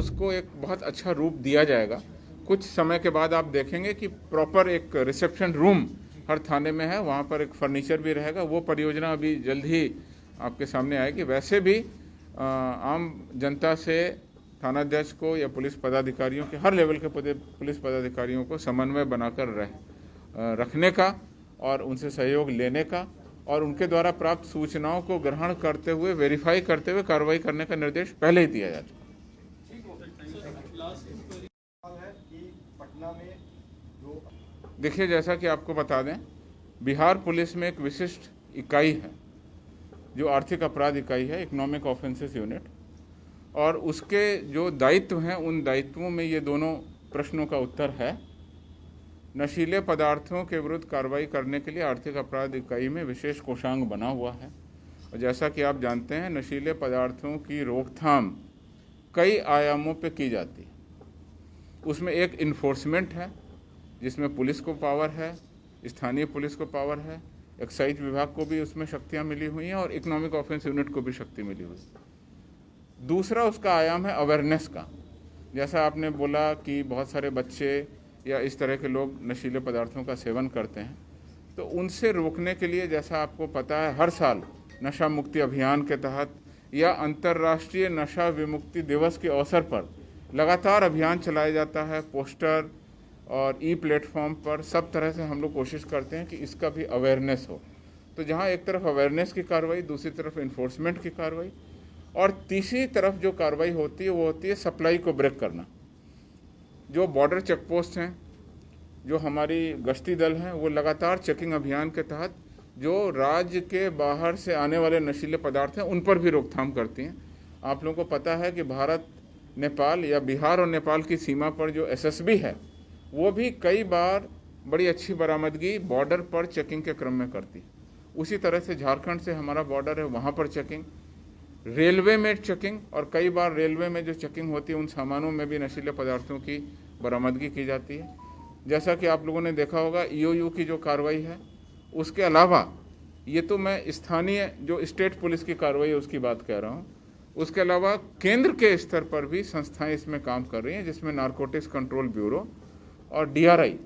उसको एक बहुत अच्छा रूप दिया जाएगा। कुछ समय के बाद आप देखेंगे कि प्रॉपर एक रिसेप्शन रूम हर थाने में है, वहाँ पर एक फर्नीचर भी रहेगा। वो परियोजना अभी जल्द ही आपके सामने आएगी। वैसे भी आम जनता से थानाध्यक्ष को या पुलिस पदाधिकारियों के हर लेवल के पुलिस पदाधिकारियों को समन्वय बनाकर रखने का और उनसे सहयोग लेने का और उनके द्वारा प्राप्त सूचनाओं को ग्रहण करते हुए वेरीफाई करते हुए कार्रवाई करने का निर्देश पहले ही दिया जा चुका। देखिए, जैसा कि आपको बता दें, बिहार पुलिस में एक विशिष्ट इकाई है जो आर्थिक अपराध इकाई है, इकोनॉमिक ऑफेंसेस यूनिट, और उसके जो दायित्व हैं उन दायित्वों में ये दोनों प्रश्नों का उत्तर है। नशीले पदार्थों के विरुद्ध कार्रवाई करने के लिए आर्थिक अपराध इकाई में विशेष कोषांग बना हुआ है। और जैसा कि आप जानते हैं, नशीले पदार्थों की रोकथाम कई आयामों पे की जाती है। उसमें एक इन्फोर्समेंट है जिसमें पुलिस को पावर है, स्थानीय पुलिस को पावर है, एक्साइज विभाग को भी उसमें शक्तियाँ मिली हुई हैं और इकोनॉमिक ऑफेंस यूनिट को भी शक्ति मिली हुई है। दूसरा उसका आयाम है अवेयरनेस का। जैसा आपने बोला कि बहुत सारे बच्चे या इस तरह के लोग नशीले पदार्थों का सेवन करते हैं, तो उनसे रोकने के लिए, जैसा आपको पता है, हर साल नशा मुक्ति अभियान के तहत या अंतर्राष्ट्रीय नशा विमुक्ति दिवस के अवसर पर लगातार अभियान चलाया जाता है। पोस्टर और ई प्लेटफॉर्म पर सब तरह से हम लोग कोशिश करते हैं कि इसका भी अवेयरनेस हो। तो जहाँ एक तरफ अवेयरनेस की कार्रवाई, दूसरी तरफ इन्फोर्समेंट की कार्रवाई, और तीसरी तरफ जो कार्रवाई होती है वो होती है सप्लाई को ब्रेक करना। जो बॉर्डर चेक पोस्ट हैं, जो हमारी गश्ती दल हैं, वो लगातार चेकिंग अभियान के तहत जो राज्य के बाहर से आने वाले नशीले पदार्थ हैं उन पर भी रोकथाम करती हैं। आप लोगों को पता है कि भारत नेपाल या बिहार और नेपाल की सीमा पर जो एसएसबी है वो भी कई बार बड़ी अच्छी बरामदगी बॉर्डर पर चेकिंग के क्रम में करती है। उसी तरह से झारखंड से हमारा बॉर्डर है, वहाँ पर चेकिंग, रेलवे में चेकिंग, और कई बार रेलवे में जो चेकिंग होती है उन सामानों में भी नशीले पदार्थों की बरामदगी की जाती है। जैसा कि आप लोगों ने देखा होगा, ईओयू की जो कार्रवाई है, उसके अलावा ये तो मैं स्थानीय जो स्टेट पुलिस की कार्रवाई है उसकी बात कह रहा हूँ, उसके अलावा केंद्र के स्तर पर भी संस्थाएं इसमें काम कर रही हैं, जिसमें नारकोटिक्स कंट्रोल ब्यूरो और डीआरआई,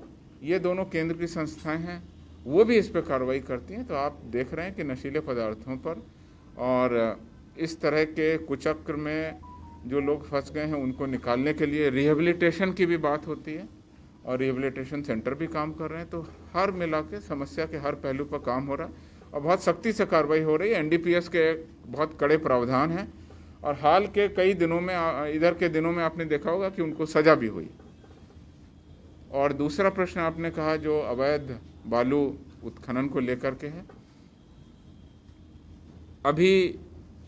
ये दोनों केंद्र की संस्थाएं हैं, वो भी इस पर कार्रवाई करती हैं। तो आप देख रहे हैं कि नशीले पदार्थों पर और इस तरह के कुचक्र में जो लोग फंस गए हैं उनको निकालने के लिए रिहेबिलिटेशन की भी बात होती है और रिहेबिलिटेशन सेंटर भी काम कर रहे हैं। तो हर मिला के समस्या के हर पहलू पर काम हो रहा है और बहुत सख्ती से कार्रवाई हो रही है। एनडीपीएस के बहुत कड़े प्रावधान हैं और हाल के कई दिनों में, इधर के दिनों में आपने देखा होगा कि उनको सजा भी हुई। और दूसरा प्रश्न आपने कहा जो अवैध बालू उत्खनन को लेकर के है, अभी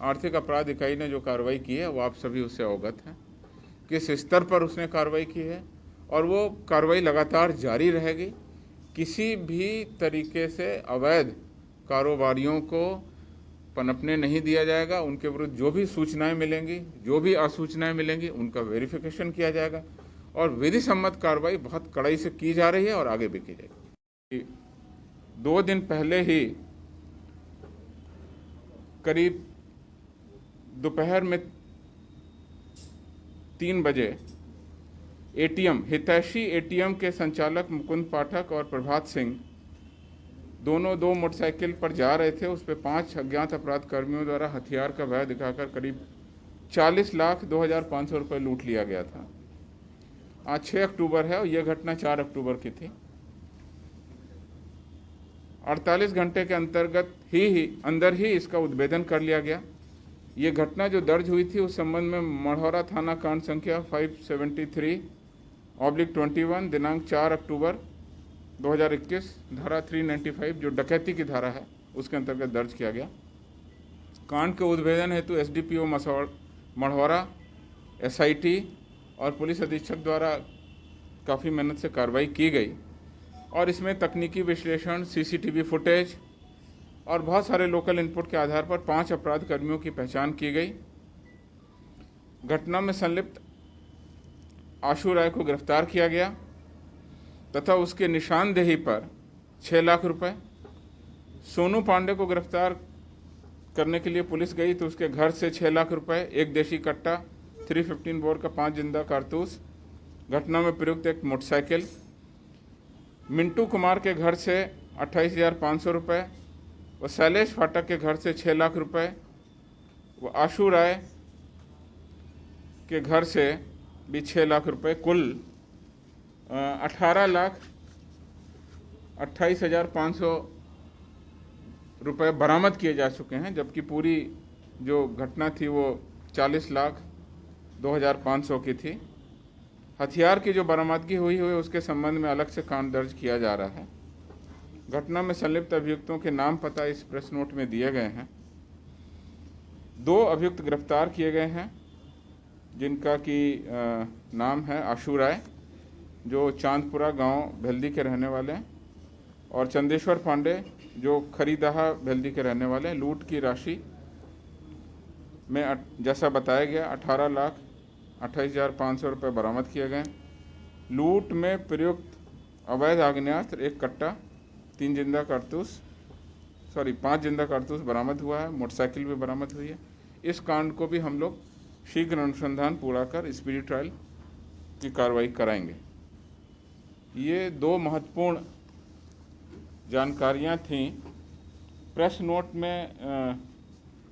आर्थिक अपराध इकाई ने जो कार्रवाई की है वो आप सभी उससे अवगत हैं, किस स्तर पर उसने कार्रवाई की है और वो कार्रवाई लगातार जारी रहेगी। किसी भी तरीके से अवैध कारोबारियों को पनपने नहीं दिया जाएगा। उनके विरुद्ध जो भी सूचनाएं मिलेंगी, जो भी असूचनाएं मिलेंगी, उनका वेरिफिकेशन किया जाएगा और विधि सम्मत कार्रवाई बहुत कड़ाई से की जा रही है और आगे भी की जाएगी। 2 दिन पहले ही करीब दोपहर में 3 बजे एटीएम, हितैषी एटीएम के संचालक मुकुंद पाठक और प्रभात सिंह दोनों 2 मोटरसाइकिल पर जा रहे थे। उस पर 5 अज्ञात अपराध कर्मियों द्वारा हथियार का भय दिखाकर करीब 40,02,500 रुपये लूट लिया गया था। आज 6 अक्टूबर है और यह घटना 4 अक्टूबर की थी। 48 घंटे के अंदर ही इसका उद्भेदन कर लिया गया। ये घटना जो दर्ज हुई थी उस संबंध में मढ़ौरा थाना कांड संख्या 573/21 दिनांक 4 अक्टूबर 2021 धारा 395 जो डकैती की धारा है उसके अंतर्गत दर्ज किया गया। कांड के उद्भेदन हेतु एसडीपीओ मढ़ौरा, एसआईटी और पुलिस अधीक्षक द्वारा काफ़ी मेहनत से कार्रवाई की गई और इसमें तकनीकी विश्लेषण, सीसीटीवी फुटेज और बहुत सारे लोकल इनपुट के आधार पर 5 अपराध कर्मियों की पहचान की गई। घटना में संलिप्त आशु राय को गिरफ्तार किया गया तथा उसके निशानदेही पर 6 लाख रुपए। सोनू पांडे को गिरफ्तार करने के लिए पुलिस गई तो उसके घर से 6 लाख रुपए, एक देशी कट्टा, 315 बोर का 5 जिंदा कारतूस, घटना में प्रयुक्त एक मोटरसाइकिल, मिंटू कुमार के घर से 28,500 रुपये व शैलेश फाटक के घर से 6 लाख रुपये व आशु राय के घर से भी 6 लाख रुपये, कुल 18,28,500 रुपये बरामद किए जा चुके हैं, जबकि पूरी जो घटना थी वो 40,02,500 की थी। हथियार की जो बरामदगी हुई है उसके संबंध में अलग से कांड दर्ज किया जा रहा है। घटना में संलिप्त अभियुक्तों के नाम पता इस प्रेस नोट में दिए गए हैं। 2 अभियुक्त गिरफ्तार किए गए हैं, जिनका की नाम है आशु राय, जो चांदपुरा गांव भेल्दी के रहने वाले हैं, और चंदेश्वर पांडे, जो खरीदहा भेल्दी के रहने वाले हैं। लूट की राशि में जैसा बताया गया 18,28,500 रुपये बरामद किए गए। लूट में प्रयुक्त अवैध आग्नेयास्त्र 1 कट्टा, 5 जिंदा कारतूस बरामद हुआ है। मोटरसाइकिल भी बरामद हुई है। इस कांड को भी हम लोग शीघ्र अनुसंधान पूरा कर स्पीडी ट्रायल की कार्रवाई कराएंगे। ये 2 महत्वपूर्ण जानकारियां थीं। प्रेस नोट में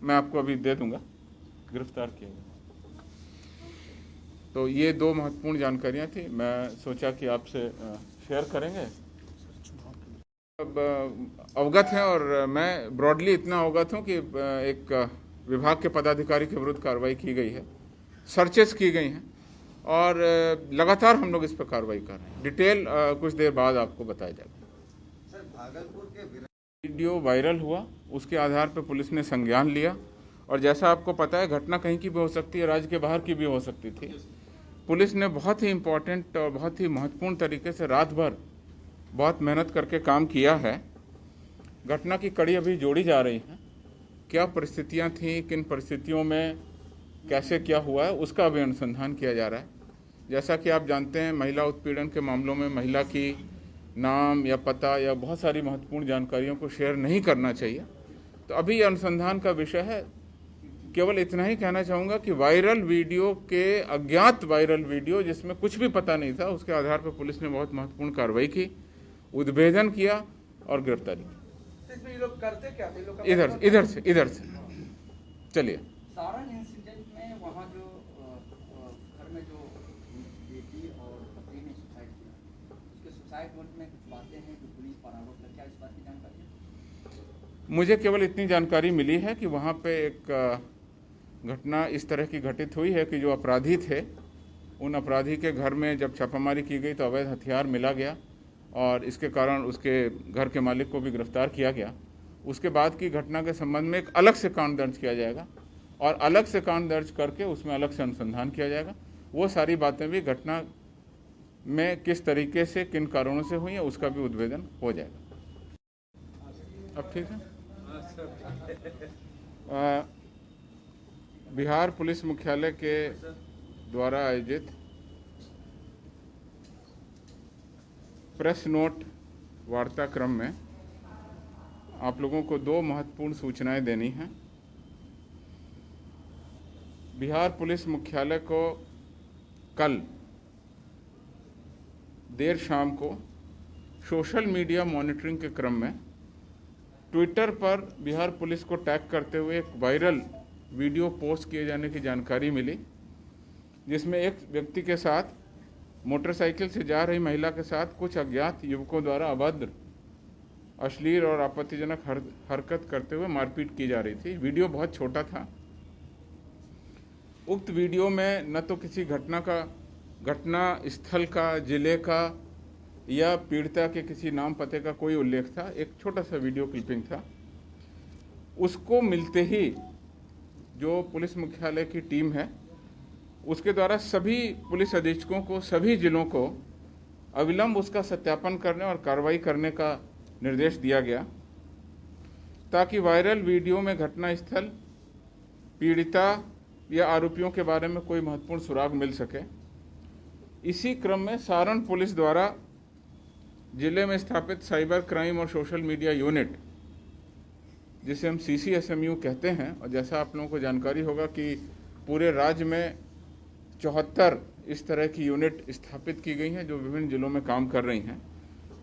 मैं आपको अभी दे दूंगा, गिरफ्तार किया गया। तो ये 2 महत्वपूर्ण जानकारियां थी, मैं सोचा कि आपसे शेयर करेंगे। अब अवगत हैं, और मैं ब्रॉडली इतना अवगत हूं कि एक विभाग के पदाधिकारी के विरुद्ध कार्रवाई की गई है, सर्चेस की गई हैं, और लगातार हम लोग इस पर कार्रवाई कर रहे हैं। डिटेल कुछ देर बाद आपको बताया जाएगा। सर, भागलपुर के वीडियो वायरल हुआ, उसके आधार पर पुलिस ने संज्ञान लिया, और जैसा आपको पता है घटना कहीं की भी हो सकती है, राज्य के बाहर की भी हो सकती थी। पुलिस ने बहुत ही इम्पोर्टेंट और बहुत ही महत्वपूर्ण तरीके से रात भर बहुत मेहनत करके काम किया है। घटना की कड़ी अभी जोड़ी जा रही है। क्या परिस्थितियां थीं, किन परिस्थितियों में कैसे क्या हुआ है, उसका अभी अनुसंधान किया जा रहा है। जैसा कि आप जानते हैं, महिला उत्पीड़न के मामलों में महिला की नाम या पता या बहुत सारी महत्वपूर्ण जानकारियों को शेयर नहीं करना चाहिए। तो अभी अनुसंधान का विषय है। केवल इतना ही कहना चाहूँगा कि वायरल वीडियो के अज्ञात वायरल वीडियो जिसमें कुछ भी पता नहीं था, उसके आधार पर पुलिस ने बहुत महत्वपूर्ण कार्रवाई की, उद्भेदन किया और गिरफ्तारी की। ये लोग करते क्या थे? इधर से चलिए। सारण इंसिडेंट में वहाँ जो घर में जो बेटी और पति ने सुसाइड किया, उसके सुसाइड नोट में कुछ बातें हैं जो पुलिस पर आरोप है, क्या इस बात की जानकारी है? मुझे केवल इतनी जानकारी मिली है कि वहाँ पे एक घटना इस तरह की घटित हुई है कि जो अपराधी थे, उन अपराधी के घर में जब छापामारी की गई तो अवैध हथियार मिला गया, और इसके कारण उसके घर के मालिक को भी गिरफ्तार किया गया। उसके बाद की घटना के संबंध में एक अलग से कांड दर्ज किया जाएगा, और अलग से कांड दर्ज करके उसमें अलग से अनुसंधान किया जाएगा। वो सारी बातें भी घटना में किस तरीके से किन कारणों से हुई है उसका भी उद्भेदन हो जाएगा। अब ठीक है। बिहार पुलिस मुख्यालय के द्वारा आयोजित प्रेस नोट वार्ताक्रम में आप लोगों को 2 महत्वपूर्ण सूचनाएं देनी हैं। बिहार पुलिस मुख्यालय को कल देर शाम को सोशल मीडिया मॉनिटरिंग के क्रम में ट्विटर पर बिहार पुलिस को टैग करते हुए एक वायरल वीडियो पोस्ट किए जाने की जानकारी मिली, जिसमें एक व्यक्ति के साथ मोटरसाइकिल से जा रही महिला के साथ कुछ अज्ञात युवकों द्वारा अभद्र, अश्लील और आपत्तिजनक हरकत करते हुए मारपीट की जा रही थी। वीडियो बहुत छोटा था। उक्त वीडियो में न तो किसी घटना स्थल का, जिले का या पीड़िता के किसी नाम पते का कोई उल्लेख था। एक छोटा सा वीडियो क्लिपिंग था। उसको मिलते ही जो पुलिस मुख्यालय की टीम है उसके द्वारा सभी पुलिस अधीक्षकों को, सभी जिलों को अविलंब उसका सत्यापन करने और कार्रवाई करने का निर्देश दिया गया, ताकि वायरल वीडियो में घटना स्थल, पीड़िता या आरोपियों के बारे में कोई महत्वपूर्ण सुराग मिल सके। इसी क्रम में सारण पुलिस द्वारा जिले में स्थापित साइबर क्राइम और सोशल मीडिया यूनिट, जिसे हम CCSMU कहते हैं, और जैसा आप लोगों को जानकारी होगा कि पूरे राज्य में 74 इस तरह की यूनिट स्थापित की गई हैं जो विभिन्न जिलों में काम कर रही हैं।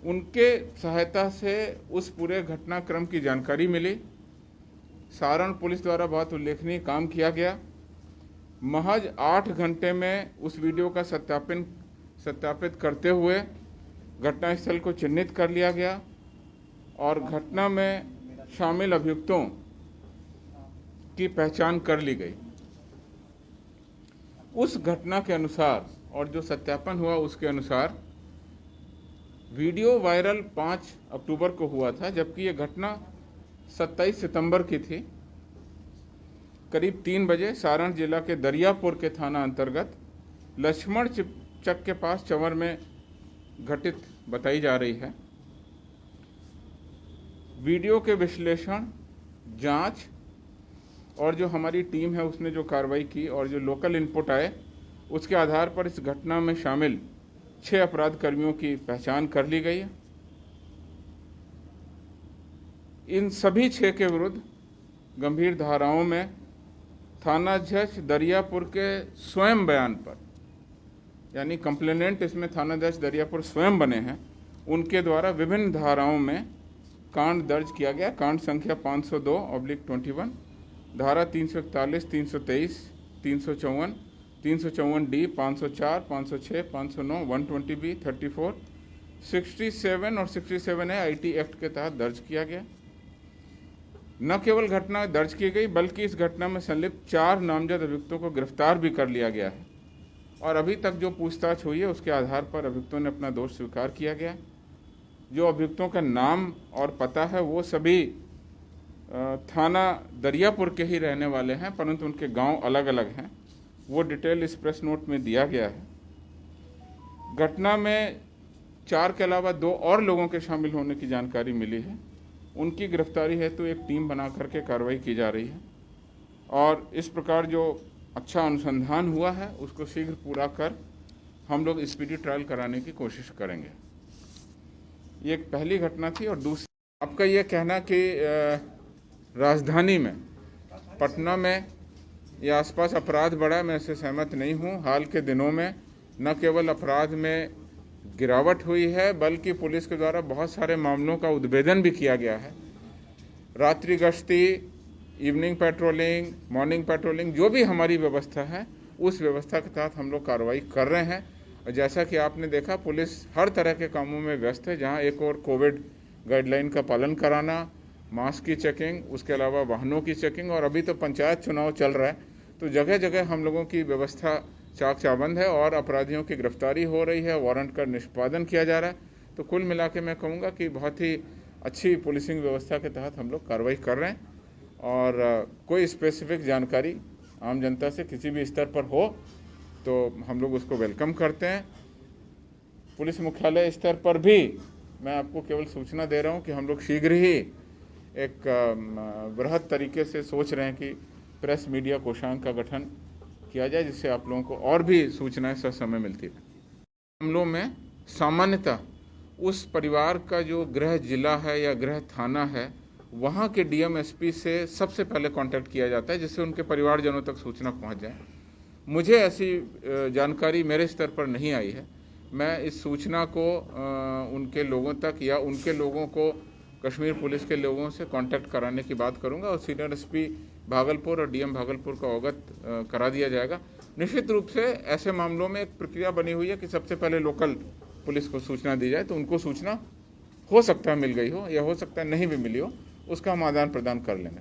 उनके सहायता से उस पूरे घटनाक्रम की जानकारी मिली। सारण पुलिस द्वारा बहुत उल्लेखनीय काम किया गया। महज 8 घंटे में उस वीडियो का सत्यापित करते हुए घटनास्थल को चिन्हित कर लिया गया और घटना में शामिल अभियुक्तों की पहचान कर ली गई। उस घटना के अनुसार और जो सत्यापन हुआ उसके अनुसार वीडियो वायरल 5 अक्टूबर को हुआ था, जबकि यह घटना 27 सितंबर की थी। करीब 3 बजे सारण जिला के दरियापुर के थाना अंतर्गत लक्ष्मण चक के पास चंवर में घटित बताई जा रही है। वीडियो के विश्लेषण, जांच और जो हमारी टीम है उसने जो कार्रवाई की और जो लोकल इनपुट आए उसके आधार पर इस घटना में शामिल 6 अपराध कर्मियों की पहचान कर ली गई है। इन सभी 6 के विरुद्ध गंभीर धाराओं में थानाध्यक्ष दरियापुर के स्वयं बयान पर, यानी कंप्लेनेंट इसमें थानाध्यक्ष दरियापुर स्वयं बने हैं, उनके द्वारा विभिन्न धाराओं में कांड दर्ज किया गया। कांड संख्या 502/21, धारा 341, 323, 354, 354D, 504, 506, 509, 120B, 34, 67 और 67A IT एक्ट के तहत दर्ज किया गया। न केवल घटना दर्ज की गई बल्कि इस घटना में संलिप्त 4 नामजद अभियुक्तों को गिरफ्तार भी कर लिया गया है और अभी तक जो पूछताछ हुई है उसके आधार पर अभियुक्तों ने अपना दोष स्वीकार किया गया। जो अभियुक्तों का नाम और पता है वो सभी थाना दरियापुर के ही रहने वाले हैं, परंतु उनके गांव अलग अलग हैं। वो डिटेल इस प्रेस नोट में दिया गया है। घटना में 4 के अलावा 2 और लोगों के शामिल होने की जानकारी मिली है। उनकी गिरफ्तारी है तो एक टीम बना करके कार्रवाई की जा रही है और इस प्रकार जो अच्छा अनुसंधान हुआ है उसको शीघ्र पूरा कर हम लोग स्पीडी ट्रायल कराने की कोशिश करेंगे। ये एक पहली घटना थी। और दूसरी, आपका ये कहना कि राजधानी में, पटना में या आसपास अपराध बढ़ा, मैं इससे सहमत नहीं हूँ। हाल के दिनों में न केवल अपराध में गिरावट हुई है बल्कि पुलिस के द्वारा बहुत सारे मामलों का उद्भेदन भी किया गया है। रात्रि गश्ती, इवनिंग पेट्रोलिंग, मॉर्निंग पेट्रोलिंग, जो भी हमारी व्यवस्था है उस व्यवस्था के तहत हम लोग कार्रवाई कर रहे हैं। और जैसा कि आपने देखा, पुलिस हर तरह के कामों में व्यस्त है। जहां एक और कोविड गाइडलाइन का पालन कराना, मास्क की चेकिंग, उसके अलावा वाहनों की चेकिंग, और अभी तो पंचायत चुनाव चल रहा है तो जगह जगह हम लोगों की व्यवस्था चाक चौबंद है और अपराधियों की गिरफ्तारी हो रही है, वारंट का निष्पादन किया जा रहा है। तो कुल मिला के मैं कहूँगा कि बहुत ही अच्छी पुलिसिंग व्यवस्था के तहत हम लोग कार्रवाई कर रहे हैं। और कोई स्पेसिफिक जानकारी आम जनता से किसी भी स्तर पर हो तो हम लोग उसको वेलकम करते हैं। पुलिस मुख्यालय स्तर पर भी मैं आपको केवल सूचना दे रहा हूं कि हम लोग शीघ्र ही एक बृहद तरीके से सोच रहे हैं कि प्रेस मीडिया कोषांग का गठन किया जाए, जिससे आप लोगों को और भी सूचनाएं ससमय मिलती हैं। मामलों में सामान्यतः उस परिवार का जो गृह जिला है या गृह थाना है, वहाँ के डीएम एसपी से सबसे पहले कांटेक्ट किया जाता है, जिससे उनके परिवारजनों तक सूचना पहुँच जाए। मुझे ऐसी जानकारी मेरे स्तर पर नहीं आई है। मैं इस सूचना को उनके लोगों तक या उनके लोगों को कश्मीर पुलिस के लोगों से कांटेक्ट कराने की बात करूंगा और सीनियर एसपी भागलपुर और डीएम भागलपुर का अवगत करा दिया जाएगा। निश्चित रूप से ऐसे मामलों में एक प्रक्रिया बनी हुई है कि सबसे पहले लोकल पुलिस को सूचना दी जाए, तो उनको सूचना हो सकता है मिल गई हो या हो सकता है नहीं भी मिली हो, उसका हम आदान प्रदान कर लेंगे।